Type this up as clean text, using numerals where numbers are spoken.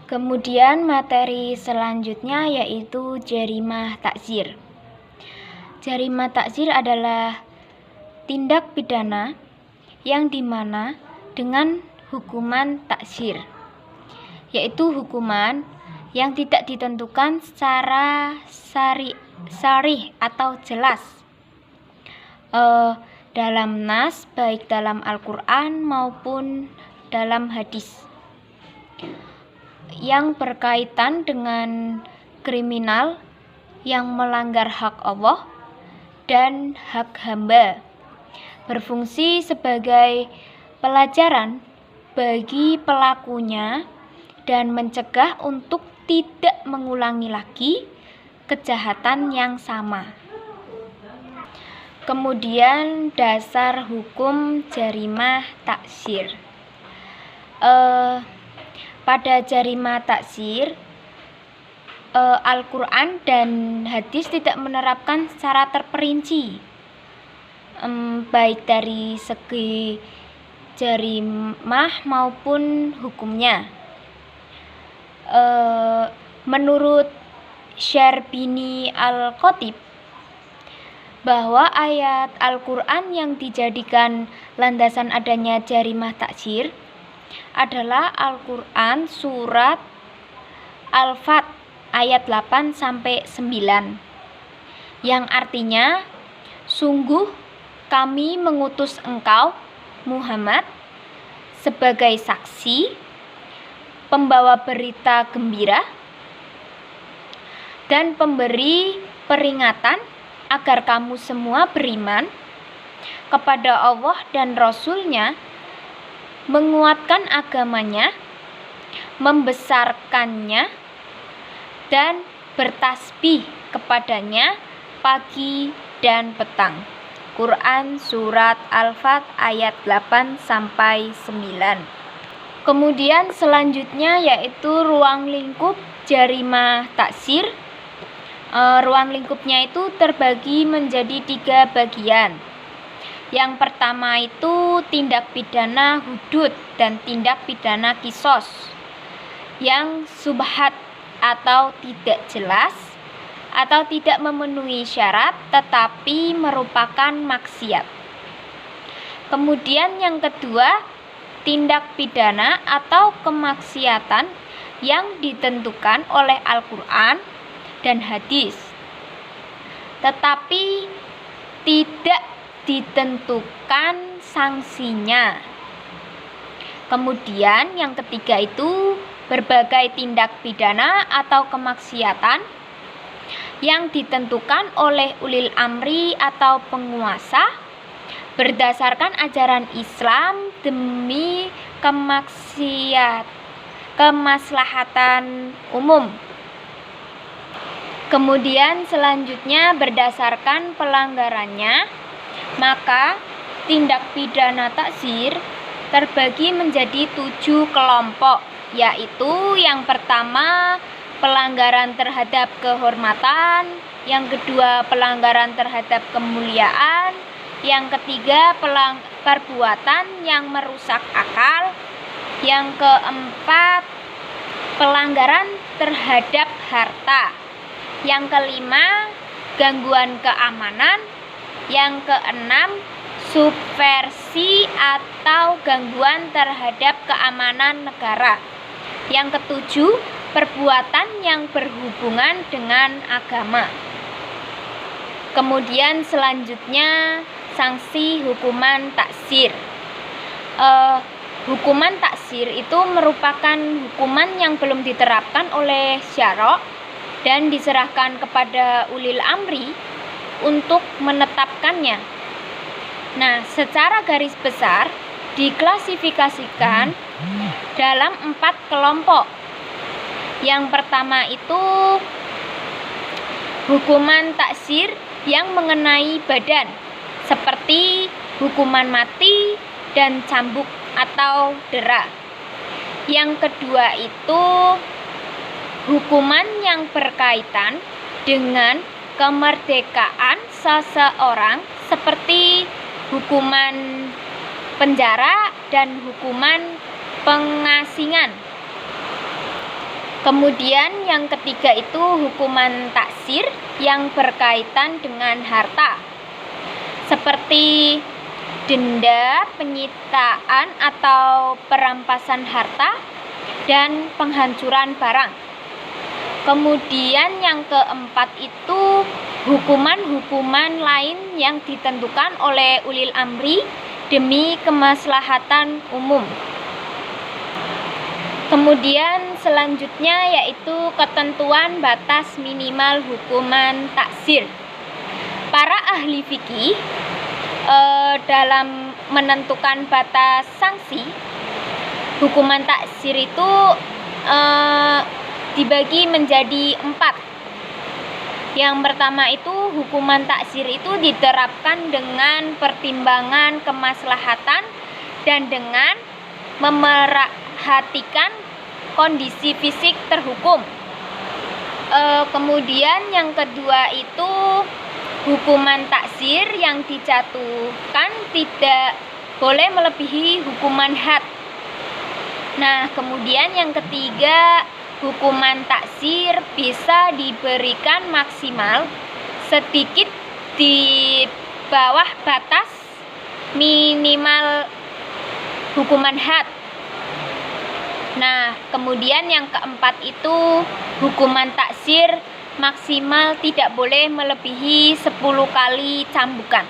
Kemudian materi selanjutnya yaitu jarimah takzir. Jarimah takzir adalah tindak pidana yang dimana dengan hukuman takzir, yaitu hukuman yang tidak ditentukan secara sarih atau jelas dalam nas, baik dalam Al-Quran maupun dalam hadis, yang berkaitan dengan kriminal yang melanggar hak Allah dan hak hamba, berfungsi sebagai pelajaran bagi pelakunya dan mencegah untuk tidak mengulangi lagi kejahatan yang sama. Kemudian dasar hukum jarimah takzir. Pada jarimah takzir, Al-Quran dan hadis tidak menerapkan secara terperinci, baik dari segi jarimah maupun hukumnya. Menurut Syarbini Al-Khatib, bahwa ayat Al-Quran yang dijadikan landasan adanya jarimah takzir adalah Al-Quran surat Al-Fat ayat 8-9, yang artinya, sungguh kami mengutus engkau Muhammad sebagai saksi, pembawa berita gembira, dan pemberi peringatan agar kamu semua beriman kepada Allah dan Rasul-Nya, menguatkan agamanya, membesarkannya, dan bertasbih kepadanya pagi dan petang. Quran Surat Al-Fat ayat 8-9. Kemudian selanjutnya yaitu ruang lingkup jarimah takzir. Ruang lingkupnya itu terbagi menjadi 3 bagian. Yang pertama itu tindak pidana hudud dan tindak pidana kisos yang subhat atau tidak jelas atau tidak memenuhi syarat tetapi merupakan maksiat. Kemudian yang kedua, tindak pidana atau kemaksiatan yang ditentukan oleh Al-Quran dan hadis, tetapi tidak ditentukan sanksinya. Kemudian yang ketiga itu berbagai tindak pidana atau kemaksiatan yang ditentukan oleh ulil amri atau penguasa berdasarkan ajaran Islam demi kemaslahatan umum. Kemudian selanjutnya berdasarkan pelanggarannya, maka tindak pidana takzir terbagi menjadi 7 kelompok, yaitu yang pertama pelanggaran terhadap kehormatan, yang kedua pelanggaran terhadap kemuliaan, yang ketiga perbuatan yang merusak akal, yang keempat pelanggaran terhadap harta, yang kelima gangguan keamanan, yang keenam subversi atau gangguan terhadap keamanan negara, yang ketujuh perbuatan yang berhubungan dengan agama. Kemudian selanjutnya sanksi hukuman takzir. Hukuman takzir itu merupakan hukuman yang belum diterapkan oleh syara' dan diserahkan kepada ulil amri untuk menetapkannya. Nah, secara garis besar diklasifikasikan dalam 4 kelompok. Yang pertama itu hukuman takzir yang mengenai badan, seperti hukuman mati dan cambuk atau dera. Yang kedua itu hukuman yang berkaitan dengan kemerdekaan seseorang, seperti hukuman penjara dan hukuman pengasingan. Kemudian yang ketiga itu hukuman taksir yang berkaitan dengan harta, seperti denda, penyitaan atau perampasan harta, dan penghancuran barang. Kemudian yang keempat itu hukuman-hukuman lain yang ditentukan oleh ulil amri demi kemaslahatan umum. Kemudian selanjutnya yaitu ketentuan batas minimal hukuman taksir. Para ahli fikih dalam menentukan batas sanksi hukuman taksir itu dibagi menjadi 4. Yang pertama itu hukuman taksir itu diterapkan dengan pertimbangan kemaslahatan dan dengan memerhatikan kondisi fisik terhukum. Kemudian yang kedua itu hukuman taksir yang dijatuhkan tidak boleh melebihi hukuman had. Nah, kemudian yang ketiga, hukuman taksir bisa diberikan maksimal sedikit di bawah batas minimal hukuman had. Nah, kemudian yang keempat itu hukuman taksir maksimal tidak boleh melebihi 10 kali cambukan.